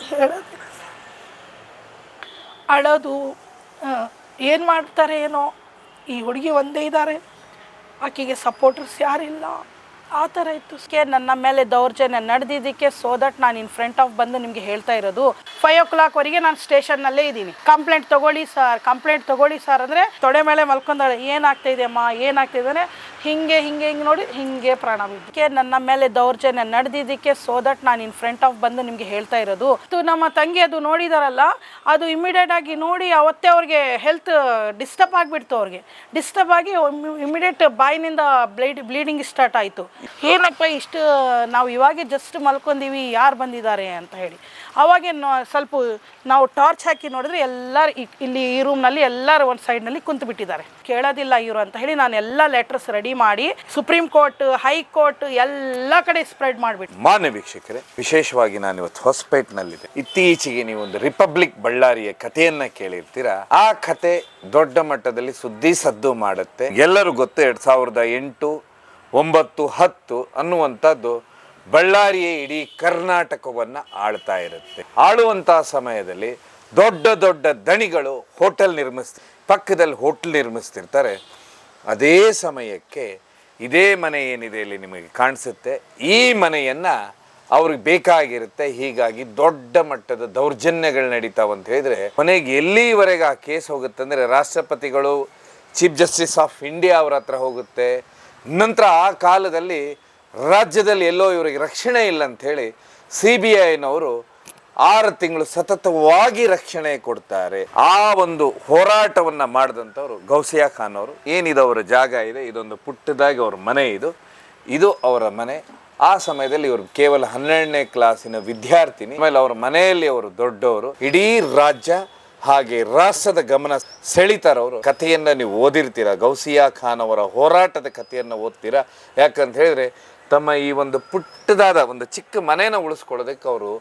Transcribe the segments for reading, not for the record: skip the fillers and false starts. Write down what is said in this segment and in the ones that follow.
ಹೇಳೋದಿಲ್ಲ. ಅಳೋದು ಏನು ಮಾಡ್ತಾರೆ ಏನೋ, ಈ ಹುಡುಗಿ ಒಂದೇ ಇದ್ದಾರೆ, ಆಕೆಗೆ ಸಪೋರ್ಟರ್ಸ್ ಯಾರಿಲ್ಲ, ಆ ಥರ ಇತ್ತು. ನನ್ನ ಮೇಲೆ ದೌರ್ಜನ್ಯ ನಡೆದಿದ್ದಕ್ಕೆ ಸೋ ದಟ್ ನಾನು ಇನ್ ಫ್ರಂಟ್ ಆಫ್ ಬಂದು ನಿಮಗೆ ಹೇಳ್ತಾ ಇರೋದು. 5 o'clockವರೆಗೆ ನಾನು ಸ್ಟೇಷನ್ನಲ್ಲೇ ಇದ್ದೀನಿ. ಕಂಪ್ಲೇಂಟ್ ತೊಗೊಳ್ಳಿ ಸರ್ ಅಂದರೆ ತೊಡೆ ಮೇಲೆ ಮಲ್ಕೊಂಡಾಳೆ. ಏನಾಗ್ತಾಯಿದೆ ಅಮ್ಮ, ಏನಾಗ್ತಾಯಿದೆ ಅಂದರೆ ಹಿಂಗೆ ನೋಡಿ ಹಿಂಗೆ ಪ್ರಾಣ ಬಿದ್ದಕ್ಕೆ. ನನ್ನ ಮೇಲೆ ದೌರ್ಜನ್ಯ ನಡೆದಿದ್ದಕ್ಕೆ ಸೋ ದಟ್ ನಾನು ಇನ್ ಫ್ರಂಟ್ ಆಫ್ ಬಂದು ನಿಮಗೆ ಹೇಳ್ತಾ ಇರೋದು. ನಮ್ಮ ತಂಗಿ ಅದು ನೋಡಿದಾರಲ್ಲ, ಅದು ಇಮಿಡಿಯೇಟ್ ಆಗಿ ನೋಡಿ ಅವತ್ತೇ ಅವ್ರಿಗೆ ಹೆಲ್ತ್ ಡಿಸ್ಟರ್ಬ್ ಆಗಿಬಿಡ್ತು. ಅವ್ರಿಗೆ ಡಿಸ್ಟರ್ಬ್ ಆಗಿ ಇಮಿಡಿಯೇಟ್ ಬಾಯಿನಿಂದ ಬ್ಲೀಡಿಂಗ್ ಸ್ಟಾರ್ಟ್ ಆಯಿತು. ಏನಪ್ಪ ಇಷ್ಟು ನಾವು ಇವಾಗೆ ಜಸ್ಟ್ ಮಲ್ಕೊಂಡೀವಿ, ಯಾರು ಬಂದಿದ್ದಾರೆ ಅಂತ ಹೇಳಿ. ಅವಾಗೆ ಸ್ವಲ್ಪ ನಾವು ಟಾರ್ಚ್ ಹಾಕಿ ನೋಡಿದ್ರೆ ಎಲ್ಲರೂ ಇಲ್ಲಿ ಈ ರೂಮ್ನಲ್ಲಿ ಎಲ್ಲರೂ ಒಂದು ಸೈಡ್ನಲ್ಲಿ ಕುಂತು ಬಿಟ್ಟಿದ್ದಾರೆ. ಕೇಳೋದಿಲ್ಲ ಇವರು ಅಂತ ಹೇಳಿ ನಾನು ಎಲ್ಲ ಲೆಟರ್ಸ್ ರೆಡಿ ಮಾಡಿ ಸುಪ್ರೀಂ ಕೋರ್ಟ್, ಹೈಕೋರ್ಟ್ ಎಲ್ಲ ಕಡೆ ಸ್ಪ್ರೆಡ್ ಮಾಡಿಬಿಟ್ಟು. ಮಾನ್ಯ ವೀಕ್ಷಕರೇ, ವಿಶೇಷವಾಗಿ ನಾನು ಇವತ್ತು ಹೊಸಪೇಟ್ನಲ್ಲಿದೆ. ಇತ್ತೀಚೆಗೆ ನೀವು ಒಂದು ರಿಪಬ್ಲಿಕ್ ಬಳ್ಳಾರಿಯ ಕಥೆಯನ್ನ ಕೇಳಿರ್ತೀರಾ. ಆ ಕತೆ ದೊಡ್ಡ ಮಟ್ಟದಲ್ಲಿ ಸುದ್ದಿ ಸದ್ದು ಮಾಡುತ್ತೆ. ಎಲ್ಲರೂ ಗೊತ್ತು, 2008, 9, 10 ಅನ್ನುವಂಥದ್ದು ಬಳ್ಳಾರಿಯ ಇಡೀ ಕರ್ನಾಟಕವನ್ನು ಆಳ್ತಾ ಇರುತ್ತೆ. ಆಳುವಂತಹ ಸಮಯದಲ್ಲಿ ದೊಡ್ಡ ದೊಡ್ಡ ದಣಿಗಳು ಹೋಟೆಲ್ ಪಕ್ಕದಲ್ಲಿ ಹೋಟೆಲ್ ನಿರ್ಮಿಸ್ತಿರ್ತಾರೆ. ಅದೇ ಸಮಯಕ್ಕೆ ಇದೇ ಮನೆ ಏನಿದೆ ಇಲ್ಲಿ ನಿಮಗೆ ಕಾಣಿಸುತ್ತೆ, ಈ ಮನೆಯನ್ನು ಅವ್ರಿಗೆ ಬೇಕಾಗಿರುತ್ತೆ. ಹೀಗಾಗಿ ದೊಡ್ಡ ಮಟ್ಟದ ದೌರ್ಜನ್ಯಗಳು ನಡೀತಾವಂತ ಹೇಳಿದರೆ ಕೊನೆಗೆ ಎಲ್ಲಿವರೆಗೆ ಆ ಕೇಸ್ ಹೋಗುತ್ತೆ ಅಂದರೆ ರಾಷ್ಟ್ರಪತಿಗಳು, ಚೀಫ್ ಜಸ್ಟಿಸ್ ಆಫ್ ಇಂಡಿಯಾ ಅವರ ಹತ್ರ ಹೋಗುತ್ತೆ. ನಂತರ ಆ ಕಾಲದಲ್ಲಿ ರಾಜ್ಯದಲ್ಲಿ ಎಲ್ಲೋ ಇವರಿಗೆ ರಕ್ಷಣೆ ಇಲ್ಲ ಅಂಥೇಳಿ CBIನವರು 6 ತಿಂಗಳು ಸತತವಾಗಿ ರಕ್ಷಣೆ ಕೊಡ್ತಾರೆ. ಆ ಒಂದು ಹೋರಾಟವನ್ನು ಮಾಡಿದಂಥವ್ರು ಗೌಸಿಯಾ ಖಾನ್ ಅವರು. ಏನಿದು ಅವರ ಜಾಗ ಇದೆ, ಇದೊಂದು ಪುಟ್ಟದಾಗಿ ಅವ್ರ ಮನೆ, ಇದು ಅವರ ಮನೆ. ಆ ಸಮಯದಲ್ಲಿ ಇವರು ಕೇವಲ 12ನೇ ಕ್ಲಾಸಿನ ವಿದ್ಯಾರ್ಥಿನಿ. ಆಮೇಲೆ ಅವರ ಮನೆಯಲ್ಲಿ ಅವರು ದೊಡ್ಡವರು. ಇಡೀ ರಾಜ್ಯ ಹಾಗೆ ರಾಷ್ಟ್ರದ ಗಮನ ಸೆಳಿತಾರವರು. ಕಥೆಯನ್ನು ನೀವು ಓದಿರ್ತೀರ, ಗೌಸಿಯಾ ಖಾನ್ ಅವರ ಹೋರಾಟದ ಕಥೆಯನ್ನು ಓದ್ತೀರಾ. ಯಾಕಂತ ಹೇಳಿದ್ರೆ ತಮ್ಮ ಈ ಒಂದು ಪುಟ್ಟದಾದ ಒಂದು ಚಿಕ್ಕ ಮನೇನ ಉಳಿಸ್ಕೊಳ್ಳೋದಕ್ಕೆ ಅವರು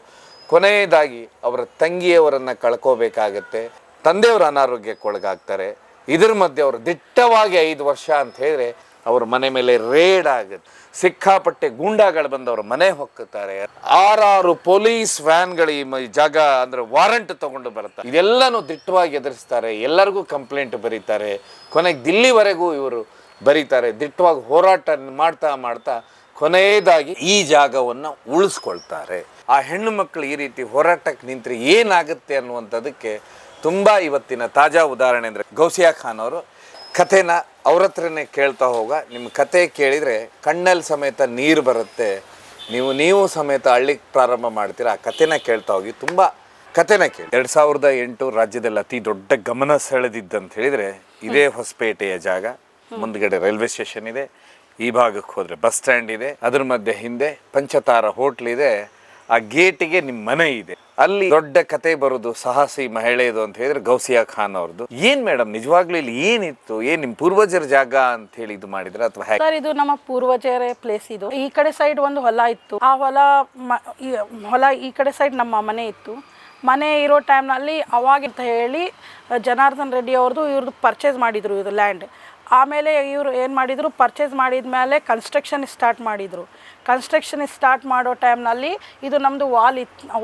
ಕೊನೆಯದಾಗಿ ಅವರ ತಂಗಿಯವರನ್ನು ಕಳ್ಕೋಬೇಕಾಗತ್ತೆ. ತಂದೆಯವರು ಅನಾರೋಗ್ಯಕ್ಕೊಳಗಾಗ್ತಾರೆ. ಇದ್ರ ಮಧ್ಯೆ ಅವರು ದಿಟ್ಟವಾಗಿ 5 ವರ್ಷ ಅಂತ ಹೇಳಿದ್ರೆ ಅವ್ರ ಮನೆ ಮೇಲೆ ರೇಡ್ ಆಗುತ್ತೆ. ಸಿಕ್ಕಾಪಟ್ಟೆ ಗೂಂಡಾಗಳು ಬಂದು ಅವ್ರ ಮನೆ ಹೊಕ್ಕುತ್ತಾರೆ. 6 ಪೊಲೀಸ್ ವ್ಯಾನ್ಗಳು ಈ ಜಾಗ ಅಂದ್ರೆ ವಾರಂಟ್ ತಗೊಂಡು ಬರುತ್ತಾರೆ. ಇದೆಲ್ಲನೂ ದಿಟ್ಟವಾಗಿ ಎದುರಿಸ್ತಾರೆ. ಎಲ್ಲರಿಗೂ ಕಂಪ್ಲೇಂಟ್ ಬರೀತಾರೆ. ಕೊನೆಗೆ ದಿಲ್ಲಿವರೆಗೂ ಇವರು ಬರೀತಾರೆ. ದಿಟ್ಟವಾಗಿ ಹೋರಾಟ ಮಾಡ್ತಾ ಕೊನೆಯದಾಗಿ ಈ ಜಾಗವನ್ನು ಉಳಿಸ್ಕೊಳ್ತಾರೆ. ಆ ಹೆಣ್ಣು ಮಕ್ಕಳು ಈ ರೀತಿ ಹೋರಾಟಕ್ಕೆ ನಿಂತರೆ ಏನಾಗುತ್ತೆ ಅನ್ನುವಂಥದ್ದಕ್ಕೆ ತುಂಬ ಇವತ್ತಿನ ತಾಜಾ ಉದಾಹರಣೆ ಅಂದರೆ ಗೌಸಿಯಾ ಖಾನ್ ಅವರು. ಕಥೆನ ಅವ್ರ ಹತ್ರನೇ ಕೇಳ್ತಾ ನಿಮ್ಮ ಕತೆ ಕೇಳಿದರೆ ಕಣ್ಣಲ್ಲಿ ಸಮೇತ ನೀರು ಬರುತ್ತೆ. ನೀವು ಸಮೇತ ಅಳ್ಳಿಕ್ಕೆ ಪ್ರಾರಂಭ ಮಾಡ್ತೀರಾ. ಆ ಕಥೆನ ಕೇಳ್ತಾ ಹೋಗಿ, ತುಂಬ ಕಥೆನ ಕೇಳಿ. 2008 ರಾಜ್ಯದಲ್ಲಿ ಅತಿ ದೊಡ್ಡ ಗಮನ ಸೆಳೆದಿದ್ದಂತ ಹೇಳಿದರೆ ಇದೇ ಹೊಸಪೇಟೆಯ ಜಾಗ. ಮುಂದ್ಗಡೆ ರೈಲ್ವೆ ಸ್ಟೇಷನ್ ಇದೆ, ಈ ಭಾಗಕ್ಕೆ ಹೋದರೆ ಬಸ್ ಸ್ಟ್ಯಾಂಡ್ ಇದೆ, ಅದ್ರ ಮಧ್ಯೆ ಹಿಂದೆ ಪಂಚತಾರ ಹೋಟ್ಲ್ ಇದೆ, ಆ ಗೇಟಿಗೆ ನಿಮ್ಮ ಮನೆ ಇದೆ. ಅಲ್ಲಿ ದೊಡ್ಡ ಕತೆ ಬರೋದು ಸಾಹಸಿ ಮಹಿಳೆದು ಅಂತ ಹೇಳಿದ್ರೆ ಗೌಸಿಯಾ ಖಾನ್ ಅವ್ರದ್ದು. ಏನ್ ಮೇಡಮ್ ನಿಜವಾಗ್ಲೂ ಇಲ್ಲಿ ಏನಿತ್ತು? ನಿಮ್ ಪೂರ್ವಜರ ಜಾಗ ಅಂತ ಹೇಳಿ ಇದು ಮಾಡಿದ್ರ ಅಥವಾ ಹೇಗೆ? ಸರ್, ಇದು ನಮ್ಮ ಪೂರ್ವಜರ ಪ್ಲೇಸ್. ಇದು ಈ ಕಡೆ ಸೈಡ್ ಒಂದು ಹೊಲ ಇತ್ತು. ಆ ಹೊಲ ಈ ಕಡೆ ಸೈಡ್ ನಮ್ಮ ಮನೆ ಇತ್ತು. ಮನೆ ಇರೋ ಟೈಮ್ನಲ್ಲಿ ಅವಾಗ ಅಂತ ಹೇಳಿ ಜನಾರ್ದನ್ ರೆಡ್ಡಿ ಇವ್ರದ್ದು ಪರ್ಚೇಸ್ ಮಾಡಿದ್ರು ಇದು ಲ್ಯಾಂಡ್. ಆಮೇಲೆ ಇವರು ಏನು ಮಾಡಿದರು, ಪರ್ಚೇಸ್ ಮಾಡಿದ ಮೇಲೆ ಕನ್ಸ್ಟ್ರಕ್ಷನ್ ಸ್ಟಾರ್ಟ್ ಮಾಡೋ ಟೈಮ್ನಲ್ಲಿ ಇದು ನಮ್ಮದು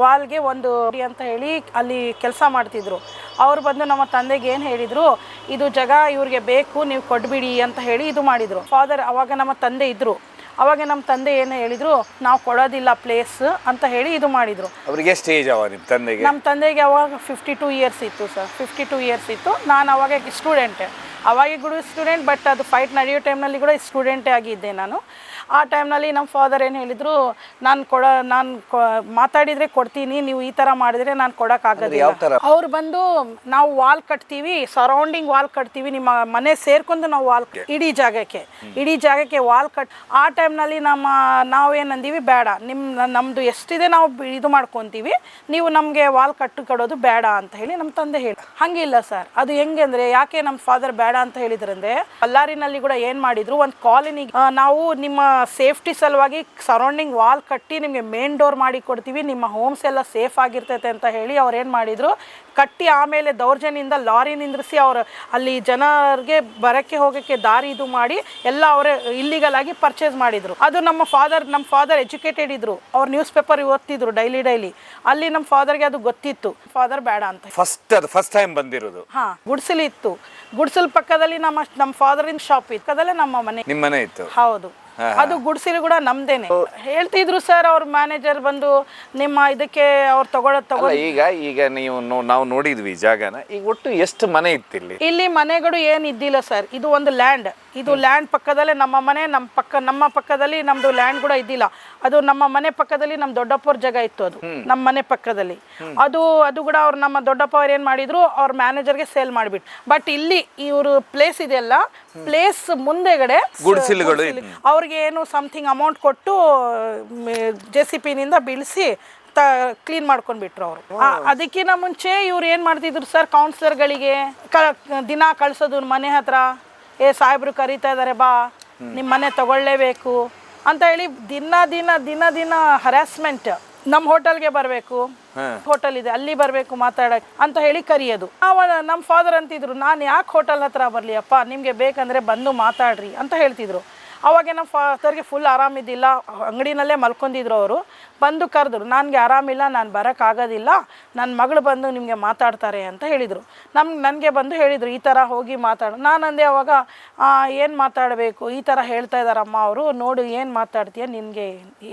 ವಾಲ್ಗೆ ಒಂದು ಅಂತ ಹೇಳಿ ಅಲ್ಲಿ ಕೆಲಸ ಮಾಡ್ತಿದ್ರು. ಅವ್ರು ಬಂದು ನಮ್ಮ ತಂದೆಗೆ ಏನು ಹೇಳಿದರು, ಇದು ಜಾಗ ಇವ್ರಿಗೆ ಬೇಕು, ನೀವು ಕೊಟ್ಬಿಡಿ ಅಂತ ಹೇಳಿ ಇದು ಮಾಡಿದರು. ಫಾದರ್ ಅವಾಗ ನಮ್ಮ ತಂದೆ ಇದ್ದರು. ಅವಾಗ ನಮ್ಮ ತಂದೆ ಏನು ಹೇಳಿದರು, ನಾವು ಕೊಡೋದಿಲ್ಲ ಪ್ಲೇಸ್ ಅಂತ ಹೇಳಿ ಇದು ಮಾಡಿದರು. ಅವರಿಗೆ ಸ್ಟೇಜ್ ನಿಮ್ಮ ತಂದೆಗೆ? ನಮ್ಮ ತಂದೆಗೆ ಅವಾಗ 52 ಇಯರ್ಸ್ ಇತ್ತು ಸರ್. 52 ಇಯರ್ಸ್ ಇತ್ತು. ನಾನು ಅವಾಗ ಸ್ಟೂಡೆಂಟ್, ಬಟ್ ಅದು ಫೈಟ್ ನಡೆಯೋ ಟೈಮ್ನಲ್ಲಿ ಕೂಡ ಸ್ಟೂಡೆಂಟೇ ಆಗಿದ್ದೆ ನಾನು. ಆ ಟೈಮ್ನಲ್ಲಿ ನಮ್ಮ ಫಾದರ್ ಏನು ಹೇಳಿದರು, ನಾನು ಮಾತಾಡಿದರೆ ಕೊಡ್ತೀನಿ, ನೀವು ಈ ಥರ ಮಾಡಿದರೆ ನಾನು ಕೊಡೋಕ್ಕಾಗೋದಿಲ್ಲ. ಅವ್ರು ಬಂದು ನಾವು ವಾಲ್ ಕಟ್ತೀವಿ, ಸರೌಂಡಿಂಗ್ ವಾಲ್ ಕಟ್ತೀವಿ, ನಿಮ್ಮ ಮನೆ ಸೇರ್ಕೊಂಡು ನಾವು ವಾಲ್ ಇಡೀ ಜಾಗಕ್ಕೆ ವಾಲ್ ಆ ಟೈಮ್ನಲ್ಲಿ ನಾವೇನಂದೀವಿ, ಬೇಡ, ನಮ್ಮದು ಎಷ್ಟಿದೆ ನಾವು ಇದು ಮಾಡ್ಕೊತೀವಿ, ನೀವು ನಮಗೆ ವಾಲ್ ಕೊಡೋದು ಬೇಡ ಅಂತ ಹೇಳಿ ನಮ್ಮ ತಂದೆ ಹೇಳಿ. ಹಂಗಿಲ್ಲ ಸರ್, ಅದು ಹೆಂಗೆ ಅಂದರೆ, ಯಾಕೆ ನಮ್ಮ ಫಾದರ್ ಬೇಡ ಅಂತ ಹೇಳಿದ್ರಂದ್ರೆ, ಬಳ್ಳಾರಿನಲ್ಲಿ ಕೂಡ ಏನು ಮಾಡಿದ್ರು, ಒಂದು ಕಾಲೋನಿಗೆ ನಾವು ನಿಮ್ಮ ಸೇಫ್ಟಿ ಸಲುವಾಗಿ ಸರೌಂಡಿಂಗ್ ವಾಲ್ ಕಟ್ಟಿ ನಿಮಗೆ ಮೇನ್ ಡೋರ್ ಮಾಡಿ ಕೊಡ್ತೀವಿ, ನಿಮ್ಮ ಹೋಮ್ಸ್ ಎಲ್ಲ ಸೇಫ್ ಆಗಿರ್ತೈತೆ ಅಂತ ಹೇಳಿ ಅವ್ರು ಏನು ಮಾಡಿದರು, ಕಟ್ಟಿ ಆಮೇಲೆ ದೌರ್ಜನ್ಯದಿಂದ ಲಾರಿ ನಿಂದ್ರಿಸಿ ಅವರು ಅಲ್ಲಿ ಜನರಿಗೆ ಬರೋಕ್ಕೆ ಹೋಗೋಕ್ಕೆ ದಾರಿ ಇದು ಮಾಡಿ ಎಲ್ಲ ಅವರೇ ಇಲ್ಲಿಗಲ್ ಆಗಿ ಪರ್ಚೇಸ್ ಮಾಡಿದರು. ಅದು ನಮ್ಮ ಫಾದರ್ ಎಜುಕೇಟೆಡ್ ಇದ್ದರು, ಅವ್ರು ನ್ಯೂಸ್ ಪೇಪರ್ ಓದ್ತಿದ್ರು ಡೈಲಿ. ಅಲ್ಲಿ ನಮ್ಮ ಫಾದರ್ಗೆ ಅದು ಗೊತ್ತಿತ್ತು, ಫಾದರ್ ಬೇಡ ಅಂತ. ಫಸ್ಟ್ ಟೈಮ್ ಬಂದಿರೋದು. ಹಾಂ, ಗುಡ್ಸಲಿ ಇತ್ತು. ಗುಡ್ಸಲ್ ಪಕ್ಕದಲ್ಲಿ ನಮ್ಮ ಫಾದರಿನ ಶಾಪ್ ಇತ್ತು, ಪಕ್ಕದಲ್ಲೇ ನಮ್ಮ ಮನೆ. ನಿಮ್ಮ ಮನೆ ಇತ್ತು? ಹೌದು. ಅದು ಗುಡ್ಸಿಲು ಕೂಡ ನಮ್ದೇನೆ. ಹೇಳ್ತಿದ್ರು ಸರ್ ಅವ್ರ ಮ್ಯಾನೇಜರ್ ಬಂದು ನಿಮ್ಮ ಇದಕ್ಕೆ ಅವ್ರು ತಗೊಳ್ಳೋ ಈಗ ನೀವು ನಾವು ನೋಡಿದ್ವಿ ಜಾಗನ. ಈಗ ಒಟ್ಟು ಎಷ್ಟು ಮನೆ ಇತ್ತು ಇಲ್ಲಿ ಮನೆಗಳು ಏನ್ ಇದ್ದಿಲ್ಲ ಸರ್. ಇದು ಒಂದು ಲ್ಯಾಂಡ್, ಇದು ಲ್ಯಾಂಡ್ ಪಕ್ಕದಲ್ಲೇ ನಮ್ಮ ಮನೆ, ನಮ್ಮ ಪಕ್ಕದಲ್ಲಿ ನಮ್ದು ಲ್ಯಾಂಡ್ ಕೂಡ ಇದ್ದಿಲ್ಲ. ಅದು ನಮ್ಮ ಮನೆ ಪಕ್ಕದಲ್ಲಿ ನಮ್ಮ ದೊಡ್ಡಪ್ಪವ್ರ ಜಾಗ ಇತ್ತು, ಅದು ನಮ್ಮ ಮನೆ ಪಕ್ಕದಲ್ಲಿ. ಅದು ಕೂಡ ಅವ್ರು ನಮ್ಮ ದೊಡ್ಡಪ್ಪ ಅವ್ರು ಏನ್ ಮಾಡಿದ್ರು, ಅವ್ರ ಮ್ಯಾನೇಜರ್ಗೆ ಸೇಲ್ ಮಾಡಿಬಿಟ್ಟು. ಬಟ್ ಇಲ್ಲಿ ಇವರು ಪ್ಲೇಸ್ ಇದೆಯಲ್ಲ, ಪ್ಲೇಸ್ ಮುಂದೆಗಡೆ ಗುಡಿಸಲುಗಳು ಅವ್ರಿಗೆ ಏನು ಸಮಥಿಂಗ್ ಅಮೌಂಟ್ ಕೊಟ್ಟು JCPನಿಂದ ಬೀಳಿಸಿ ಕ್ಲೀನ್ ಮಾಡ್ಕೊಂಡ್ಬಿಟ್ರು ಅವರು. ಅದಕ್ಕಿಂತ ಮುಂಚೆ ಇವ್ರು ಏನು ಮಾಡ್ತಿದ್ರು ಸರ್, ಕೌನ್ಸಿಲರ್ಗಳಿಗೆ ದಿನ ಕಳ್ಸೋದು ಮನೆ ಹತ್ರ, ಸಾಹೇಬ್ರು ಕರೀತಾ ಇದ್ದಾರೆ ಬಾ, ನಿಮ್ಮ ಮನೆ ತಗೊಳ್ಳೇಬೇಕು ಅಂತ ಹೇಳಿ ದಿನ ಹರಾಸ್ಮೆಂಟ್. ನಮ್ಮ ಹೋಟೆಲ್ಗೆ ಬರಬೇಕು, ಹೋಟೆಲ್ ಇದೆ ಅಲ್ಲಿ ಬರಬೇಕು ಮಾತಾಡಕ್ಕೆ ಅಂತ ಹೇಳಿ ಕರಿಯೋದು. ನಮ್ಮ ಫಾದರ್ ಅಂತಿದ್ರು, ನಾನು ಯಾಕೆ ಹೋಟೆಲ್ ಹತ್ರ ಬರಲಿ ಅಪ್ಪ, ನಿಮಗೆ ಬೇಕಂದರೆ ಬಂದು ಮಾತಾಡ್ರಿ ಅಂತ ಹೇಳ್ತಿದ್ರು. ಅವಾಗ ನಮ್ಮ ಫಾದರ್ಗೆ ಫುಲ್ ಆರಾಮಿದ್ದಿಲ್ಲ, ಅಂಗಡಿನಲ್ಲೇ ಮಲ್ಕೊಂಡಿದ್ರು. ಅವರು ಬಂದು ಕರೆದ್ರು, ನನಗೆ ಆರಾಮಿಲ್ಲ, ನಾನು ಬರೋಕ್ಕಾಗೋದಿಲ್ಲ, ನನ್ನ ಮಗಳು ಬಂದು ನಿಮಗೆ ಮಾತಾಡ್ತಾರೆ ಅಂತ ಹೇಳಿದರು. ನನಗೆ ಬಂದು ಹೇಳಿದರು, ಈ ಥರ ಹೋಗಿ ಮಾತಾಡು. ನಾನು ಅಂದೆ ಅವಾಗ, ಏನು ಮಾತಾಡಬೇಕು, ಈ ಥರ ಹೇಳ್ತಾ ಇದ್ದಾರಮ್ಮ ಅವರು, ನೋಡು ಏನು ಮಾತಾಡ್ತೀಯ, ನಿನಗೆ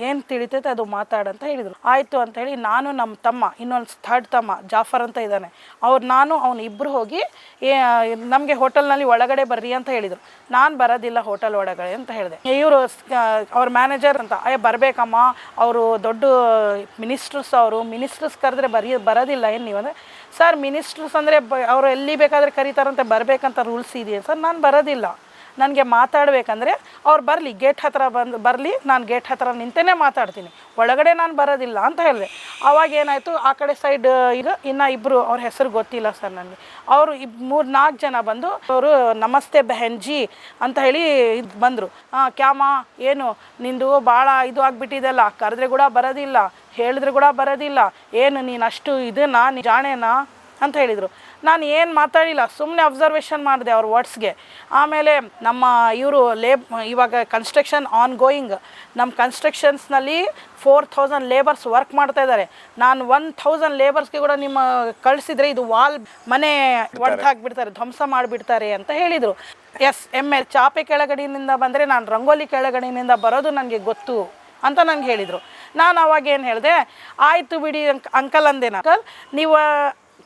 ಏನು ತಿಳಿತೈತೆ ಅದು ಮಾತಾಡಂತ ಹೇಳಿದರು. ಆಯಿತು ಅಂತೇಳಿ ನಾನು, ನಮ್ಮ ತಮ್ಮ, ಇನ್ನೊಂದು ಥರ್ಡ್ ತಮ್ಮ ಜಾಫರ್ ಅಂತ ಇದ್ದಾನೆ, ನಾನು ಅವನು ಇಬ್ಬರು ಹೋಗಿ ನಮಗೆ ಹೋಟೆಲ್ನಲ್ಲಿ ಒಳಗಡೆ ಬರ್ರಿ ಅಂತ ಹೇಳಿದರು. ನಾನು ಬರೋದಿಲ್ಲ ಹೋಟೆಲ್ ಒಳಗಡೆ ಅಂತ ಹೇಳಿದೆ. ಇವರು ಅವ್ರ ಮ್ಯಾನೇಜರ್ ಅಂತ, ಬರಬೇಕಮ್ಮ, ಅವರು ದೊಡ್ಡ ಮಿನಿಸ್ಟರ್ಸ್, ಮಿನಿಸ್ಟರ್ಸ್ ಕರೆದ್ರೆ ಬರೋದಿಲ್ಲ ಏನು ನೀವು ಅಂದರೆ, ಸರ್ ಮಿನಿಸ್ಟರ್ಸ್ ಅಂದರೆ ಅವರು ಎಲ್ಲಿ ಬೇಕಾದರೆ ಕರೀತಾರಂತೆ, ಬರಬೇಕಂತ ರೂಲ್ಸ್ ಇದೆಯಾ ಸರ್, ನಾನು ಬರೋದಿಲ್ಲ, ನನಗೆ ಮಾತಾಡಬೇಕಂದ್ರೆ ಅವ್ರು ಬರಲಿ, ಗೇಟ್ ಹತ್ರ ಬರಲಿ, ನಾನು ಗೇಟ್ ಹತ್ರ ನಿಂತೇ ಮಾತಾಡ್ತೀನಿ, ಒಳಗಡೆ ನಾನು ಬರೋದಿಲ್ಲ ಅಂತ ಹೇಳಿದೆ. ಆವಾಗ ಏನಾಯಿತು, ಆ ಕಡೆ ಸೈಡ್ ಈಗ ಇನ್ನೂ ಇಬ್ಬರು, ಅವ್ರ ಹೆಸರು ಗೊತ್ತಿಲ್ಲ ಸರ್ ನನಗೆ, ಅವರು 3-4 ಜನ ಬಂದು ಅವರು ನಮಸ್ತೆ ಬೆಹನ್ಜಿ ಅಂತ ಹೇಳಿ ಬಂದರು. ಕ್ಯಾಮ ಏನು ನಿಂದು ಭಾಳ ಇದು ಆಗಿಬಿಟ್ಟಿದೆಲ್ಲ, ಕರೆದ್ರೆ ಕೂಡ ಬರೋದಿಲ್ಲ, ಹೇಳಿದ್ರೆ ಕೂಡ ಬರೋದಿಲ್ಲ, ಏನು ನೀನು ಅಷ್ಟು ಇದನ್ನ ನೀ ಜಾಣೇನಾ ಅಂತ ಹೇಳಿದರು. ನಾನು ಏನು ಮಾತಾಡಿಲ್ಲ, ಸುಮ್ಮನೆ ಅಬ್ಸರ್ವೇಷನ್ ಮಾಡಿದೆ ಅವ್ರ ವರ್ಡ್ಸ್ಗೆ. ಆಮೇಲೆ ನಮ್ಮ ಇವರು ಇವಾಗ ಕನ್ಸ್ಟ್ರಕ್ಷನ್ ಆನ್ ಗೋಯಿಂಗ್, ನಮ್ಮ ಕನ್ಸ್ಟ್ರಕ್ಷನ್ಸ್ನಲ್ಲಿ 4000 ಲೇಬರ್ಸ್ ವರ್ಕ್ ಮಾಡ್ತಾ ಇದ್ದಾರೆ. ನಾನು 1000 ಲೇಬರ್ಸ್ಗೆ ಕೂಡ ನಿಮ್ಮ ಕಳಿಸಿದ್ರೆ ಇದು ವಾಲ್ ಮನೆ ಒಡೆದು ಹಾಕಿಬಿಡ್ತಾರೆ, ಧ್ವಂಸ ಮಾಡಿಬಿಡ್ತಾರೆ ಅಂತ ಹೇಳಿದರು. ML ಚಾಪೆ ಕೆಳಗಡೆಯಿಂದ ಬಂದರೆ ನಾನು ರಂಗೋಲಿ ಕೆಳಗಡೆಯಿಂದ ಬರೋದು ನನಗೆ ಗೊತ್ತು ಅಂತ ನನಗೆ ಹೇಳಿದರು. ನಾನು ಅವಾಗ ಏನು ಹೇಳಿದೆ, ಆಯಿತು ಬಿಡಿ ಅಂಕಲ್ ಅಂದೇನ, ಅಂಕಲ್ ನೀವು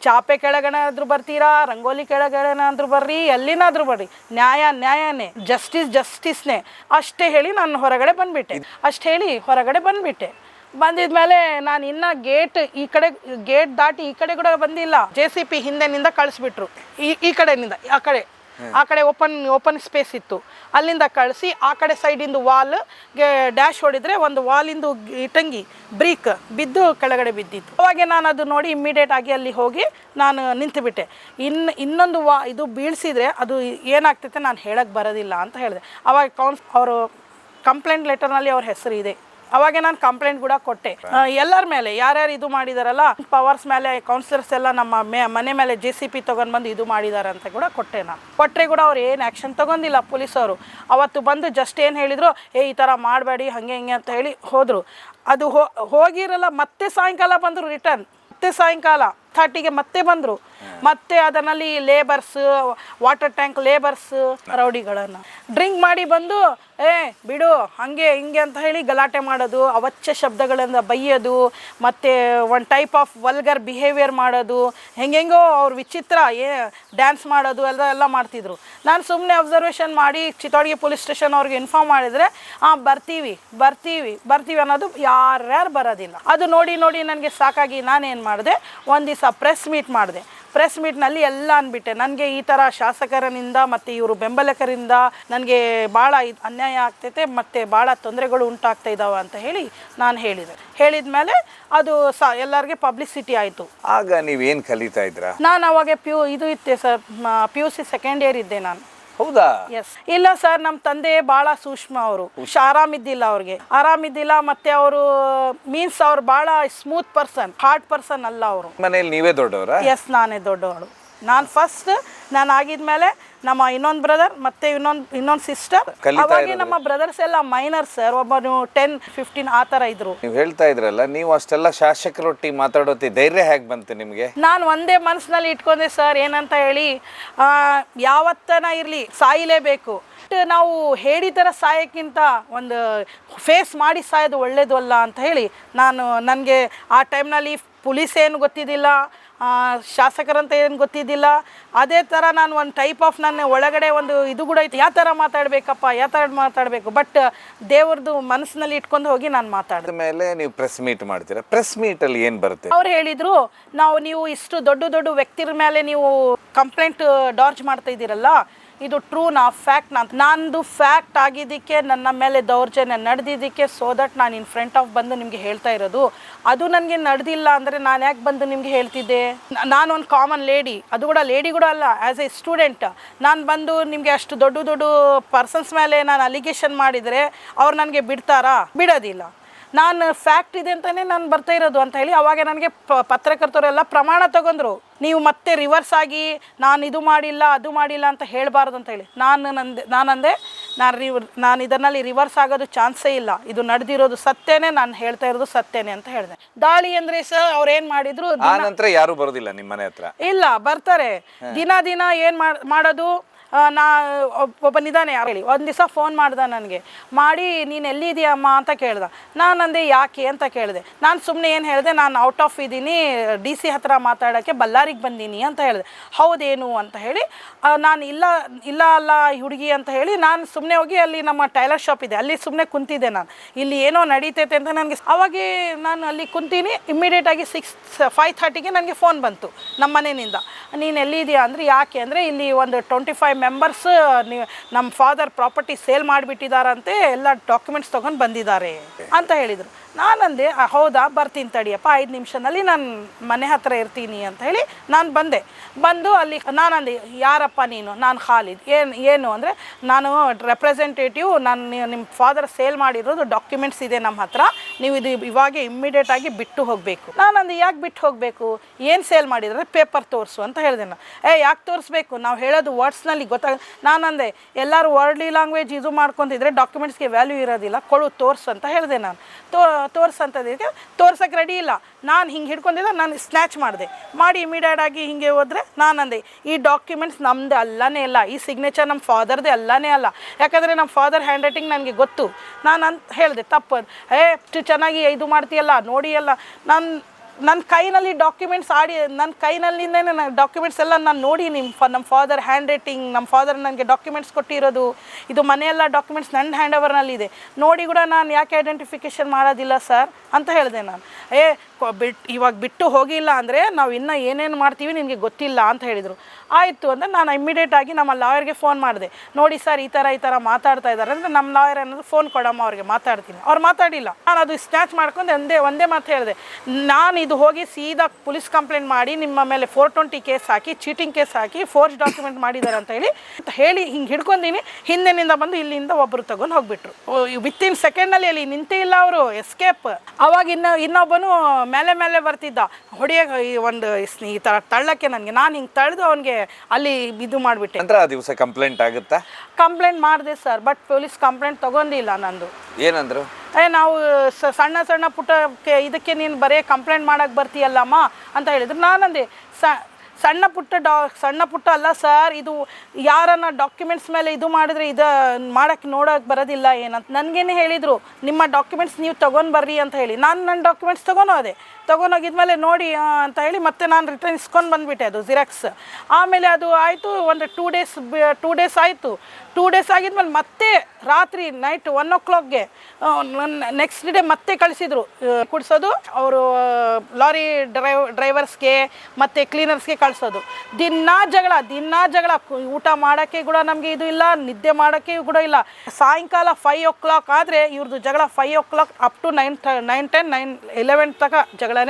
ಚಾಪೆ ಕೆಳಗಡೆನಾದ್ರೂ ಬರ್ತೀರಾ, ರಂಗೋಲಿ ಕೆಳಗಡೆನಾದ್ರೂ ಬರ್ರಿ, ಎಲ್ಲಿನಾದ್ರೂ ಬರ್ರಿ, ನ್ಯಾಯನೇ, ಜಸ್ಟಿಸ್ನೇ ಅಷ್ಟೇ ಹೇಳಿ ನಾನು ಹೊರಗಡೆ ಬಂದುಬಿಟ್ಟೆ. ಅಷ್ಟು ಹೇಳಿ ಹೊರಗಡೆ ಬಂದುಬಿಟ್ಟೆ. ಬಂದಿದ್ಮೇಲೆ ನಾನು ಇನ್ನೂ ಗೇಟ್ ದಾಟಿ ಈ ಕಡೆ ಕೂಡ ಬಂದಿಲ್ಲ, JCP ಹಿಂದೆನಿಂದ ಕಳಿಸ್ಬಿಟ್ರು. ಈ ಕಡೆನಿಂದ ಆ ಕಡೆ ಓಪನ್ ಸ್ಪೇಸ್ ಇತ್ತು, ಅಲ್ಲಿಂದ ಕಳಿಸಿ ಆ ಕಡೆ ಸೈಡಿಂದು ವಾಲ್ಗೆ ಡ್ಯಾಶ್ ಹೊಡಿದ್ರೆ ಒಂದು ವಾಲಿಂದು ಇಟಂಗಿ ಬ್ರೀಕ್ ಬಿದ್ದು ಕೆಳಗಡೆ ಬಿದ್ದಿತ್ತು. ಅವಾಗ ನಾನು ಅದು ನೋಡಿ ಇಮ್ಮಿಡಿಯೇಟ್ ಆಗಿ ಅಲ್ಲಿ ಹೋಗಿ ನಾನು ನಿಂತುಬಿಟ್ಟೆ. ಇನ್ನೊಂದು ಇದು ಬೀಳ್ಸಿದ್ರೆ ಅದು ಏನಾಗ್ತೈತೆ ನಾನು ಹೇಳಕ್ಕೆ ಬರೋದಿಲ್ಲ ಅಂತ ಹೇಳಿದೆ. ಅವಾಗ ಅವರು ಕಂಪ್ಲೇಂಟ್ ಲೆಟರ್ನಲ್ಲಿ ಅವ್ರ ಹೆಸರು ಇದೆ. ಅವಾಗ ನಾನು ಕಂಪ್ಲೇಂಟ್ ಕೂಡ ಕೊಟ್ಟೆ, ಎಲ್ಲರ ಮೇಲೆ ಯಾರ್ಯಾರು ಇದು ಮಾಡಿದಾರಲ್ಲ, ಪವರ್ಸ್ ಮೇಲೆ ಕೌನ್ಸಿಲರ್ಸ್ ಎಲ್ಲ ನಮ್ಮ ಮನೆ ಮೇಲೆ JCP ತೊಗೊಂಡು ಬಂದು ಇದು ಮಾಡಿದ್ದಾರೆ ಅಂತ ಕೂಡ ಕೊಟ್ಟೆ. ನಾನು ಕೊಟ್ಟರೆ ಕೂಡ ಅವ್ರು ಏನು ಆ್ಯಕ್ಷನ್ ತೊಗೊಂಡಿಲ್ಲ ಪೊಲೀಸವರು. ಅವತ್ತು ಬಂದು ಜಸ್ಟ್ ಏನು ಹೇಳಿದರು, ಈ ಥರ ಮಾಡಬೇಡಿ ಹಾಗೆ ಹಿಂಗೆ ಅಂತ ಹೇಳಿ ಹೋದರು. ಅದು ಹೋಗಿರಲ್ಲ, ಮತ್ತೆ ಸಾಯಂಕಾಲ ಬಂದರು ರಿಟರ್ನ್, ಮತ್ತೆ ಸಾಯಂಕಾಲ 30ಗೆ ಮತ್ತೆ ಬಂದರು. ಮತ್ತೆ ಅದರಲ್ಲಿ ಲೇಬರ್ಸ್, ವಾಟರ್ ಟ್ಯಾಂಕ್ ಲೇಬರ್ಸ್, ರೌಡಿಗಳನ್ನು ಡ್ರಿಂಕ್ ಮಾಡಿ ಬಂದು ಬಿಡು ಹಾಗೆ ಹಿಂಗೆ ಅಂತ ಹೇಳಿ ಗಲಾಟೆ ಮಾಡೋದು, ಅವಾಚ್ಯ ಶಬ್ದಗಳಿಂದ ಬೈಯೋದು, ಮತ್ತು ಒಂದು ಟೈಪ್ ಆಫ್ ವಲ್ಗರ್ ಬಿಹೇವಿಯರ್ ಮಾಡೋದು, ಹೆಂಗೆಂಗೋ ಅವ್ರು ವಿಚಿತ್ರ ಡ್ಯಾನ್ಸ್ ಮಾಡೋದು ಎಲ್ಲ ಮಾಡ್ತಿದ್ರು. ನಾನು ಸುಮ್ಮನೆ ಅಬ್ಸರ್ವೇಷನ್ ಮಾಡಿ ಚಿತ್ತೋಡ್ಗೆ ಪೊಲೀಸ್ ಸ್ಟೇಷನ್ ಅವ್ರಿಗೆ ಇನ್ಫಾರ್ಮ್ ಮಾಡಿದರೆ ಬರ್ತೀವಿ ಅನ್ನೋದು ಯಾರ್ಯಾರು ಬರೋದಿಲ್ಲ. ಅದು ನೋಡಿ ನನಗೆ ಸಾಕಾಗಿ ನಾನೇನು ಮಾಡಿದೆ, ಒಂದು ದಿವಸ ಪ್ರೆಸ್ ಮೀಟ್ ಮಾಡಿದೆ. ಪ್ರೆಸ್ ಮೀಟ್ನಲ್ಲಿ ಎಲ್ಲ ಅಂದ್ಬಿಟ್ಟೆ, ನನಗೆ ಈ ಥರ ಶಾಸಕರನಿಂದ ಮತ್ತು ಇವರು ಬೆಂಬಲಿಗರಿಂದ ನನಗೆ ಭಾಳ ಅನ್ಯಾಯ ಆಗ್ತೈತೆ ಮತ್ತು ಭಾಳ ತೊಂದರೆಗಳು ಉಂಟಾಗ್ತಾ ಇದ್ದಾವೆ ಅಂತ ಹೇಳಿ ನಾನು ಹೇಳಿದ ಮೇಲೆ ಅದು ಎಲ್ಲರಿಗೆ ಪಬ್ಲಿಸಿಟಿ ಆಯಿತು. ಆಗ ನೀವೇನು ಕಲಿತಾ ಇದ್ರಾ? ನಾನು ಅವಾಗ ಇದು ಇತ್ತೆ ಸರ್, PUC ಸೆಕೆಂಡ್ ಇಯರ್ ಇದ್ದೆ ನಾನು. ಹೌದಾ? ಎಸ್. ಇಲ್ಲ ಸರ್, ನಮ್ಮ ತಂದೆ ಭಾಳ ಸೂಕ್ಷ್ಮ. ಅವರು ಆರಾಮಿದ್ದಿಲ್ಲ, ಅವ್ರಿಗೆ ಆರಾಮಿದ್ದಿಲ್ಲ. ಮತ್ತೆ ಅವರು ಮೀನ್ಸ್ ಅವ್ರು ಭಾಳ ಸ್ಮೂತ್ ಪರ್ಸನ್, ಹಾರ್ಡ್ ಪರ್ಸನ್ ಅಲ್ಲ ಅವರು. ಮನೇಲಿ ನೀವೇ ದೊಡ್ಡವರಾ? ಎಸ್, ನಾನೇ ದೊಡ್ಡವಳು. ನಾನು ಫಸ್ಟ್, ನಾನು ಆಗಿದ್ಮೇಲೆ ನಮ್ಮ ಇನ್ನೊಂದು ಬ್ರದರ್ ಮತ್ತೆ ಇನ್ನೊಂದು ಸಿಸ್ಟರ್. ಅವಾಗ ನಮ್ಮ ಬ್ರದರ್ಸ್ ಎಲ್ಲ ಮೈನರ್ ಸರ್, ಒಬ್ಬನು 10-15 ಆ ಥರ ಇದ್ರು. ನೀವು ಹೇಳ್ತಾ ಇದ್ರಲ್ಲ, ನೀವು ಅಷ್ಟೆಲ್ಲ ಶಾಸಕರೊಟ್ಟಿ ಮಾತಾಡೋತಿ ಧೈರ್ಯ ಹೇಗೆ ಬಂತು ನಿಮಗೆ? ನಾನು ಒಂದೇ ಮನಸ್ಸಿನಲ್ಲಿ ಇಟ್ಕೊಂಡೆ ಸರ್, ಏನಂತ ಹೇಳಿ, ಯಾವತ್ತನ ಇರಲಿ ಸಾಯಲೇಬೇಕು. ನಾವು ಹೇಳಿ ಥರ ಸಾಯೋಕ್ಕಿಂತ ಒಂದು ಫೇಸ್ ಮಾಡಿ ಸಾಯೋದು ಒಳ್ಳೇದು ಅಲ್ಲ ಅಂತ ಹೇಳಿ ನನಗೆ ಆ ಟೈಮ್ನಲ್ಲಿ ಪೊಲೀಸ್ ಏನು ಗೊತ್ತಿದ್ದಿಲ್ಲ, ಶಾಸಕರಂತ ಏನು ಗೊತ್ತಿದ್ದಿಲ್ಲ. ಅದೇ ಥರ ನಾನು ಒಂದು ಟೈಪ್ ಆಫ್ ನನ್ನ ಒಳಗಡೆ ಒಂದು ಇದು ಕೂಡ ಇತ್ತು, ಯಾವ ಥರ ಮಾತಾಡಬೇಕು. ಬಟ್ ದೇವ್ರದ್ದು ಮನಸ್ಸಿನಲ್ಲಿ ಇಟ್ಕೊಂಡು ಹೋಗಿ ನಾನು ಮಾತಾಡಿದ ಮೇಲೆ ನೀವು ಪ್ರೆಸ್ ಮೀಟ್ ಮಾಡ್ತೀರಾ. ಪ್ರೆಸ್ ಮೀಟಲ್ಲಿ ಏನು ಬರುತ್ತೆ? ಅವ್ರು ಹೇಳಿದರು, ನೀವು ಇಷ್ಟು ದೊಡ್ಡ ವ್ಯಕ್ತಿರ ಮೇಲೆ ನೀವು ಕಂಪ್ಲೇಂಟ್ ಡಾರ್ಜ್ ಮಾಡ್ತಾ ಇದ್ದೀರಲ್ಲ, ಇದು ಟ್ರೂನಾ, ಫ್ಯಾಕ್ಟ್ನಾ ಅಂತ. ನಂದು ಫ್ಯಾಕ್ಟ್ ಆಗಿದ್ದಕ್ಕೆ, ನನ್ನ ಮೇಲೆ ದೌರ್ಜನ್ಯ ನಡೆದಿದ್ದಕ್ಕೆ, ಸೋ ದಟ್ ನಾನು ಇನ್ ಫ್ರಂಟ್ ಆಫ್ ಬಂದು ನಿಮಗೆ ಹೇಳ್ತಾ ಇರೋದು. ಅದು ನನಗೆ ನಡೆದಿಲ್ಲ ಅಂದರೆ ನಾನು ಯಾಕೆ ಬಂದು ನಿಮಗೆ ಹೇಳ್ತಿದ್ದೆ? ನಾನು ಒಂದು ಕಾಮನ್ ಲೇಡಿ, ಅದು ಕೂಡ ಲೇಡಿ ಕೂಡ ಅಲ್ಲ, ಆ್ಯಸ್ ಎ ಸ್ಟೂಡೆಂಟ್ ನಾನು ಬಂದು ನಿಮಗೆ ಅಷ್ಟು ದೊಡ್ಡ ಪರ್ಸನ್ಸ್ ಮೇಲೆ ನಾನು ಅಲಿಗೇಷನ್ ಮಾಡಿದರೆ ಅವ್ರು ನನಗೆ ಬಿಡ್ತಾರಾ? ಬಿಡೋದಿಲ್ಲ. ನಾನು ಫ್ಯಾಕ್ಟ್ ಇದೆ ಅಂತಲೇ ನಾನು ಬರ್ತಾ ಇರೋದು ಅಂತ ಹೇಳಿ ಅವಾಗ ನನಗೆ ಪತ್ರಕರ್ತರೆಲ್ಲ ಪ್ರಮಾಣ ತಗೊಂಡ್ರು. ನೀವು ಮತ್ತೆ ರಿವರ್ಸ್ ಆಗಿ ನಾನು ಇದು ಮಾಡಿಲ್ಲ ಅದು ಮಾಡಿಲ್ಲ ಅಂತ ಹೇಳಬಾರ್ದು ಅಂತ ಹೇಳಿ ನಾನಂದೆ ನಾನು ಇದರಲ್ಲಿ ರಿವರ್ಸ್ ಆಗೋದು ಚಾನ್ಸೇ ಇಲ್ಲ, ಇದು ನಡೆದಿರೋದು ಸತ್ಯನೇ, ನಾನು ಹೇಳ್ತಾ ಇರೋದು ಸತ್ಯನೇ ಅಂತ ಹೇಳಿದೆ. ದಾಳಿ ಅಂದರೆ ಸರ್ ಅವ್ರು ಏನು ಮಾಡಿದ್ರು, ನಂತರ ಯಾರು ಬರೋದಿಲ್ಲ ನಿಮ್ಮ ಮನೆ ಹತ್ರ? ಇಲ್ಲ, ಬರ್ತಾರೆ ದಿನ ಏನು ಮಾಡೋದು. ಒಬ್ಬನಿದ್ದಾನೆ ಹೇಳಿ, ಒಂದು ದಿವಸ ಫೋನ್ ಮಾಡ್ದೆ ನನಗೆ, ಮಾಡಿ ನೀನು ಎಲ್ಲಿದೆಯಮ್ಮ ಅಂತ ಕೇಳ್ದೆ. ನಾನಂದೆ ಯಾಕೆ ಅಂತ ಕೇಳಿದೆ. ನಾನು ಸುಮ್ಮನೆ ಏನು ಹೇಳಿದೆ, ನಾನು ಔಟ್ ಆಫ್ ಇದ್ದೀನಿ, DC ಹತ್ರ ಮಾತಾಡೋಕ್ಕೆ ಬಳ್ಳಾರಿಗೆ ಬಂದೀನಿ ಅಂತ ಹೇಳಿದೆ. ಹೌದೇನು ಅಂತ ಹೇಳಿ, ನಾನು ಇಲ್ಲ ಅಲ್ಲ ಹುಡುಗಿ ಅಂತ ಹೇಳಿ ನಾನು ಸುಮ್ಮನೆ ಹೋಗಿ ಅಲ್ಲಿ ನಮ್ಮ ಟೈಲರ್ ಶಾಪ್ ಇದೆ, ಅಲ್ಲಿ ಸುಮ್ಮನೆ ಕುಂತಿದ್ದೆ. ನಾನು ಇಲ್ಲಿ ಏನೋ ನಡೀತೈತೆ ಅಂತ ನನಗೆ ಅವಾಗೇ ನಾನು ಅಲ್ಲಿ ಕುಂತೀನಿ. ಇಮ್ಮಿಡಿಯೇಟಾಗಿ 5:30ಗೆ ನನಗೆ ಫೋನ್ ಬಂತು ನಮ್ಮ ಮನೆಯಿಂದ. ನೀನು ಎಲ್ಲಿದೆಯಾ ಅಂದರೆ, ಯಾಕೆ ಅಂದರೆ ಇಲ್ಲಿ ಒಂದು 25 ಮೆಂಬರ್ಸ್ ನಮ್ಮ ಫಾದರ್ ಪ್ರಾಪರ್ಟಿ ಸೇಲ್ ಮಾಡಿಬಿಟ್ಟಿದ್ದಾರಂತೆ, ಎಲ್ಲ ಡಾಕ್ಯುಮೆಂಟ್ಸ್ ತೊಗೊಂಡು ಬಂದಿದ್ದಾರೆ ಅಂತ ಹೇಳಿದರು. ನಾನಂದೆ ಹೌದಾ, ಬರ್ತೀನಿ ತಡಿಯಪ್ಪ, 5 ನಿಮಿಷದಲ್ಲಿ ನಾನು ಮನೆ ಹತ್ರ ಇರ್ತೀನಿ ಅಂತ ಹೇಳಿ ನಾನು ಬಂದು ಅಲ್ಲಿ ನಾನಂದೆ, ಯಾರಪ್ಪ ನೀನು? ನಾನು ಖಾಲಿದ್. ಏನು ಅಂದರೆ, ನಾನು ರೆಪ್ರೆಸೆಂಟೇಟಿವ್, ನಾನು ನಿಮ್ಮ ಫಾದರ್ ಸೇಲ್ ಮಾಡಿರೋದು ಡಾಕ್ಯುಮೆಂಟ್ಸ್ ಇದೆ ನಮ್ಮ ಹತ್ರ, ನೀವು ಇದು ಇವಾಗ ಇಮ್ಮಿಡಿಯೇಟಾಗಿ ಬಿಟ್ಟು ಹೋಗಬೇಕು. ನಾನಂದೆ ಯಾಕೆ ಬಿಟ್ಟು ಹೋಗಬೇಕು? ಏನು ಸೇಲ್ ಮಾಡಿದರೆ ಪೇಪರ್ ತೋರಿಸು ಅಂತ ಹೇಳಿದೆ ನಾನು. ಯಾಕೆ ತೋರಿಸ್ಬೇಕು? ನಾವು ಹೇಳೋದು ವರ್ಡ್ಸ್ನಲ್ಲಿ ನಾನಂದೆ, ಎಲ್ಲರೂ ವರ್ಡ್ಲಿ ಲ್ಯಾಂಗ್ವೇಜ್ ಇದು ಮಾಡ್ಕೊತಿದ್ರೆ ಡಾಕ್ಯುಮೆಂಟ್ಸ್ಗೆ ವ್ಯಾಲ್ಯೂ ಇರೋದಿಲ್ಲ, ತೋರಿಸು ಅಂತ ಹೇಳಿದೆ ನಾನು. ತೋರ್ಸಂತದಕ್ಕೆ ತೋರ್ಸಕ್ಕೆ ರೆಡಿ ಇಲ್ಲ. ನಾನು ಹಿಂಗೆ ಹಿಡ್ಕೊಂಡಿದ್ದೆ, ನಾನು ಸ್ನ್ಯಾಚ್ ಮಾಡಿ ಇಮಿಡಿಯೇಟಾಗಿ ಹಿಂಗೆ ಹೋದರೆ ನಾನಂದೆ, ಈ ಡಾಕ್ಯುಮೆಂಟ್ಸ್ ನಮ್ಮದು ಅಲ್ಲನೇ ಅಲ್ಲ, ಈ ಸಿಗ್ನೇಚರ್ ನಮ್ಮ ಫಾದರ್ದೇ ಅಲ್ಲನೇ ಅಲ್ಲ, ಯಾಕಂದರೆ ನಮ್ಮ ಫಾದರ್ ಹ್ಯಾಂಡ್ ರೈಟಿಂಗ್ ನನಗೆ ಗೊತ್ತು. ನಾನು ಅಂತ ಹೇಳಿದೆ, ತಪ್ಪು. ಇಷ್ಟು ಚೆನ್ನಾಗಿ ಇದು ಮಾಡ್ತೀಯಲ್ಲ, ನೋಡಿಯಲ್ಲ. ನನ್ನ ಕೈನಲ್ಲಿ ಡಾಕ್ಯುಮೆಂಟ್ಸ್ ನನ್ನ ಕೈನಲ್ಲಿಂದೇ ಡಾಕ್ಯುಮೆಂಟ್ಸ್ ಎಲ್ಲ ನಾನು ನೋಡಿ ನಮ್ಮ ಫಾದರ್ ಹ್ಯಾಂಡ್ ರೈಟಿಂಗ್, ನಮ್ಮ ಫಾದರ್ ನನಗೆ ಡಾಕ್ಯುಮೆಂಟ್ಸ್ ಕೊಟ್ಟಿರೋದು, ಇದು ಮನೆಯೆಲ್ಲ ಡಾಕ್ಯುಮೆಂಟ್ಸ್ ನನ್ನ ಹ್ಯಾಂಡ್ ಓವರ್ನಲ್ಲಿದೆ, ನೋಡಿ ಕೂಡ ನಾನು ಯಾಕೆ ಐಡೆಂಟಿಫಿಕೇಷನ್ ಮಾಡೋದಿಲ್ಲ ಸರ್ ಅಂತ ಹೇಳಿದೆ ನಾನು. ಇವಾಗ ಬಿಟ್ಟು ಹೋಗಿಲ್ಲ ಅಂದರೆ ನಾವು ಇನ್ನೂ ಏನೇನು ಮಾಡ್ತೀವಿ ನಿನಗೆ ಗೊತ್ತಿಲ್ಲ ಅಂತ ಹೇಳಿದರು. ಆಯಿತು ಅಂದರೆ ನಾನು ಇಮ್ಮಿಡಿಯೇಟಾಗಿ ನಮ್ಮ ಲಾಯರ್ಗೆ ಫೋನ್ ಮಾಡಿದೆ. ನೋಡಿ ಸರ್, ಈ ಥರ ಮಾತಾಡ್ತಾ ಇದ್ದಾರೆ ಅಂದರೆ ನಮ್ಮ ಲಾಯರ್ ಅನ್ನೋದು ಫೋನ್ ಕೊಡಮ್ಮ ಅವ್ರಿಗೆ, ಮಾತಾಡ್ತೀನಿ. ಅವ್ರು ಮಾತಾಡಿಲ್ಲ. ನಾನು ಅದು ಸ್ನ್ಯಾಚ್ ಮಾಡ್ಕೊಂಡು ಒಂದೇ ಮಾತು ಹೇಳಿದೆ, ನಾನು ಇದು ಹೋಗಿ ಸೀದಾ ಪೊಲೀಸ್ ಕಂಪ್ಲೇಂಟ್ ಮಾಡಿ ನಿಮ್ಮ ಮೇಲೆ 420 ಕೇಸ್ ಹಾಕಿ, ಚೀಟಿಂಗ್ ಕೇಸ್ ಹಾಕಿ, ಫೋರ್ಜ್ ಡಾಕ್ಯುಮೆಂಟ್ ಮಾಡಿದ್ದಾರೆ ಅಂತ ಹೇಳಿ ಹಿಂಗೆ ಹಿಡ್ಕೊಂಡಿನಿ. ಹಿಂದಿನಿಂದ ಬಂದು ಇಲ್ಲಿಂದ ಒಬ್ಬರು ತಗೊಂಡು ಹೋಗ್ಬಿಟ್ರು. ವಿತಿನ್ ಸೆಕೆಂಡ್ನಲ್ಲಿ ಅಲ್ಲಿ ನಿಂತೇ ಇಲ್ಲ ಅವರು, ಎಸ್ಕೇಪ್. ಅವಾಗ ಇನ್ನೊಬ್ಬನು ಮೇಲೆ ಬರ್ತಿದ್ದ, ಹೊಡಿಯೋಕೆ ಒಂದು ಈ ಥರ ತಳ್ಳಕ್ಕೆ ನನಗೆ. ನಾನು ಹಿಂಗೆ ತಳ್ದು ಅವನಿಗೆ ಅಲ್ಲಿ ಇದು ಮಾಡಿಬಿಟ್ಟೆ. ನಂತರ ಆ ದಿವಸ ಕಂಪ್ಲೇಂಟ್ ಆಗುತ್ತಾ? ಕಂಪ್ಲೇಂಟ್ ಮಾಡಿದೆ ಸರ್, ಬಟ್ ಪೊಲೀಸ್ ಕಂಪ್ಲೇಂಟ್ ತೊಗೊಂಡಿಲ್ಲ ನಂದು. ಏನಂದ್ರು? ನಾವು ಸಣ್ಣ ಪುಟ್ಟ ಇದಕ್ಕೆ ನೀನು ಬರೀ ಕಂಪ್ಲೇಂಟ್ ಮಾಡೋಕ್ಕೆ ಬರ್ತೀಯಲ್ಲಮ್ಮ ಅಂತ ಹೇಳಿದ್ರು. ನಾನಂದೆ, ಸಣ್ಣ ಪುಟ್ಟ ಅಲ್ಲ ಸರ್, ಇದು ಯಾರನ್ನ ಡಾಕ್ಯುಮೆಂಟ್ಸ್ ಮೇಲೆ ಇದು ಮಾಡಿದ್ರೆ ಇದು ಮಾಡೋಕ್ಕೆ ನೋಡೋಕೆ ಬರೋದಿಲ್ಲ ಏನಂತ ನನಗೇನೆ ಹೇಳಿದರು. ನಿಮ್ಮ ಡಾಕ್ಯುಮೆಂಟ್ಸ್ ನೀವು ತೊಗೊಂಡು ಬರ್ರಿ ಅಂತ ಹೇಳಿ ನಾನು ನನ್ನ ಡಾಕ್ಯುಮೆಂಟ್ಸ್ ತೊಗೊಂಡೋಗಿದ್ಮೇಲೆ ನೋಡಿ ಅಂತ ಹೇಳಿ ಮತ್ತೆ ನಾನು ರಿಟರ್ನ್ ಇಸ್ಕೊಂಡು ಬಂದುಬಿಟ್ಟೆ, ಅದು ಜಿರಾಕ್ಸ್. ಆಮೇಲೆ ಅದು ಆಯಿತು, ಒಂದು 2 ಡೇಸ್ ಆಯಿತು. 2 ಡೇಸ್ ಆಗಿದ್ಮೇಲೆ ಮತ್ತೆ ರಾತ್ರಿ ನೈಟ್ 1 o'clockಗೆ ನೆಕ್ಸ್ಟ್ ಡೇ ಮತ್ತೆ ಕಳಿಸಿದ್ರು ಕುಡಿಸೋದು. ಅವರು ಲಾರಿ ಡ್ರೈವರ್ಸ್ಗೆ ಮತ್ತು ಕ್ಲೀನರ್ಸ್ಗೆ ಕಳಿಸೋದು. ದಿನ ಜಗಳ. ಊಟ ಮಾಡೋಕ್ಕೆ ಕೂಡ ನಮಗೆ ಇದು ಇಲ್ಲ, ನಿದ್ದೆ ಮಾಡೋಕ್ಕೆ ಕೂಡ ಇಲ್ಲ. ಸಾಯಂಕಾಲ 5 o'clock ಆದರೆ ಇವ್ರದ್ದು ಜಗಳ 5 o'clock ಅಪ್ ಟು 9, 10, 11 ತನಕ ಜಗಳನೇ.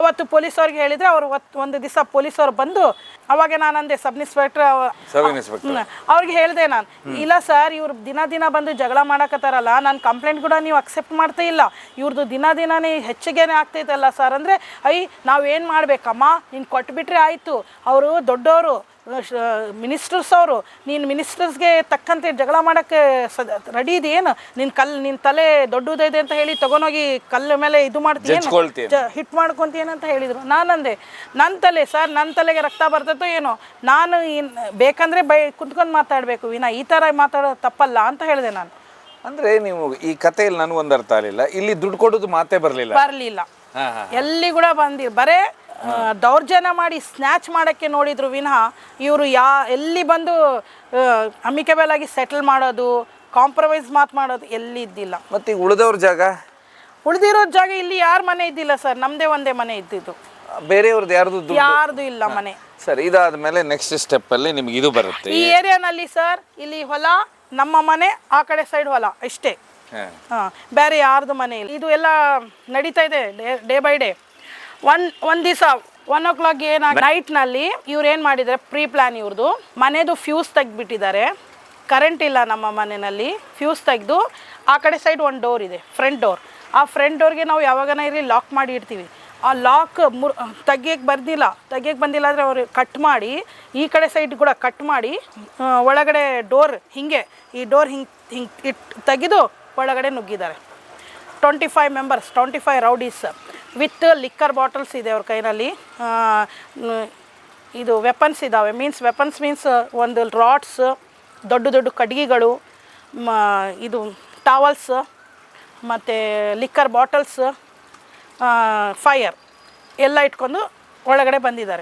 ಅವತ್ತು ಪೊಲೀಸವ್ರಿಗೆ ಹೇಳಿದರೆ ಅವರು ಒಂದು ದಿವಸ ಪೊಲೀಸವ್ರು ಬಂದು ಅವಾಗ ನಾನು ಅಂದೆ ಸಬ್ ಇನ್ಸ್ಪೆಕ್ಟರ್ ಅವ್ರಿಗೆ ಹೇಳಿದೆ ನಾನು, ಇಲ್ಲ ಸರ್ ಇವ್ರು ದಿನ ಬಂದು ಜಗಳ ಮಾಡಕತ್ತಾರಲ್ಲ, ನನ್ನ ಕಂಪ್ಲೇಂಟ್ ಕೂಡ ನೀವು ಅಕ್ಸೆಪ್ಟ್ ಮಾಡ್ತಾ ಇಲ್ಲ, ಇವ್ರದ್ದು ದಿನನೇ ಹೆಚ್ಚಿಗೆನೇ ಆಗ್ತೈತಲ್ಲ ಸರ್ ಅಂದರೆ, ನಾವೇನು ಮಾಡಬೇಕಮ್ಮ, ನೀನು ಕೊಟ್ಬಿಟ್ರೆ ಆಯಿತು, ಅವರು ದೊಡ್ಡವರು ಮಿನಿಸ್ಟರ್ಸ್ ಅವರು, ನೀನು ಮಿನಿಸ್ಟರ್ಸ್ಗೆ ತಕ್ಕಂತೆ ಜಗಳ ಮಾಡೋಕ್ಕೆ ರೆಡಿ ಇದೆಯೇನು, ನಿನ್ನ ತಲೆ ದೊಡ್ಡದಿದೆ ಅಂತ ಹೇಳಿ ತೊಗೊಂಡೋಗಿ ಕಲ್ಲು ಮೇಲೆ ಇದು ಮಾಡ್ತೀನಿ ಹಿಟ್ ಮಾಡ್ಕೊತೀನಂತ ಹೇಳಿದರು. ನಾನಂದೆ ನನ್ನ ತಲೆ ಸರ್, ನನ್ನ ತಲೆಗೆ ರಕ್ತ ಬರ್ತೈತೋ ಏನೋ, ನಾನು ಬೇಕಂದರೆ ಕುಂತ್ಕೊಂಡು ಮಾತಾಡಬೇಕು ವಿನಾ ಈ ಥರ ಮಾತಾಡೋದು ತಪ್ಪಲ್ಲ ಅಂತ ಹೇಳಿದೆ ನಾನು. ಅಂದರೆ ನೀವು ಈ ಕಥೆಯಲ್ಲಿ ನನಗೊಂದು ಅರ್ಥ ಆಗಲಿಲ್ಲ, ಇಲ್ಲಿ ದುಡ್ಡು ಕೊಡೋದು ಮಾತೇ ಬರಲಿಲ್ಲ, ಎಲ್ಲಿ ಕೂಡ ಬಂದಿಲ್ಲ, ಬರೇ ದೌರ್ಜನ್ಯ ಮಾಡಿ ಸ್ನ್ಯಾಚ್ ಮಾಡೋಕ್ಕೆ ನೋಡಿದ್ರು ವಿನಃ ಇವರು ಎಲ್ಲಿ ಬಂದು ಅಮಿಕೇಬಲ್ ಆಗಿ ಸೆಟಲ್ ಮಾಡೋದು, ಕಾಂಪ್ರಮೈಸ್ ಮಾಡೋದು ಎಲ್ಲಿ ಇದ್ದಿಲ್ಲ. ಮತ್ತು ಈಗ ಉಳಿದವ್ರ ಉಳಿದಿರೋ ಜಾಗ ಇಲ್ಲಿ ಯಾರ ಮನೆ ಇದ್ದಿಲ್ಲ ಸರ್, ನಮ್ಮದೇ ಒಂದೇ ಮನೆ ಇದ್ದಿದ್ದು, ಬೇರೆಯವ್ರದ್ದು ಯಾರ್ದು ಇಲ್ಲ ಮನೆ. ಸರ್ ಇದಾದ ಮೇಲೆ ನೆಕ್ಸ್ಟ್ ಸ್ಟೆಪ್ಪಲ್ಲಿ ನಿಮ್ಗೆ ಇದು ಬರುತ್ತೆ ಈ ಏರಿಯಾನಲ್ಲಿ ಸರ್, ಇಲ್ಲಿ ಹೊಲ, ನಮ್ಮ ಮನೆ, ಆ ಕಡೆ ಸೈಡ್ ಹೊಲ ಅಷ್ಟೇ, ಬೇರೆ ಯಾರ್ದು ಮನೆ ಇಲ್ಲ. ಇದು ಎಲ್ಲ ನಡೀತಾ ಇದೆ ಡೇ ಬೈ ಡೇ. ಒಂದು ದಿವಸ 1 o'clock ನೈಟ್ನಲ್ಲಿ ಇವ್ರು ಏನು ಮಾಡಿದ್ದಾರೆ, ಪ್ರೀ ಪ್ಲ್ಯಾನ್ ಇವ್ರದ್ದು ಮನೆದು ಫ್ಯೂಸ್ ತೆಗೆದ್ಬಿಟ್ಟಿದ್ದಾರೆ. ಕರೆಂಟ್ ಇಲ್ಲ ನಮ್ಮ ಮನೆಯಲ್ಲಿ, ಫ್ಯೂಸ್ ತೆಗೆದು ಆ ಕಡೆ ಸೈಡ್ ಒಂದು ಡೋರ್ ಇದೆ, ಫ್ರಂಟ್ ಡೋರ್. ಆ ಫ್ರಂಟ್ ಡೋರ್ಗೆ ನಾವು ಯಾವಾಗನ ಇರಲಿ ಲಾಕ್ ಮಾಡಿ ಇಡ್ತೀವಿ. ಆ ಲಾಕ್ ತೆಗಿಯಕ್ಕೆ ಬಂದಿಲ್ಲ ಅಂದರೆ ಅವರು ಕಟ್ ಮಾಡಿ, ಈ ಕಡೆ ಸೈಡ್ ಕೂಡ ಕಟ್ ಮಾಡಿ, ಒಳಗಡೆ ಡೋರ್ ಈ ಡೋರ್ ಹಿಂಗೆ ತೆಗೆದು ಒಳಗಡೆ ನುಗ್ಗಿದ್ದಾರೆ. 25 members, 25 rowdies with liquor bottles ಇದೆ ಅವ್ರ ಕೈನಲ್ಲಿ. ಇದು ವೆಪನ್ಸ್ ಇದ್ದಾವೆ, ವೆಪನ್ಸ್ ಮೀನ್ಸ್ ಒಂದು ರಾಡ್ಸ್, ದೊಡ್ಡ ಕಡ್ಗಿಗಳು, ಇದು ಟಾವಲ್ಸ್, ಮತ್ತು ಲಿಕ್ಕರ್ ಬಾಟಲ್ಸ್, ಫೈರ್ ಎಲ್ಲ ಇಟ್ಕೊಂಡು ಒಳಗಡೆ ಬಂದಿದ್ದಾರೆ.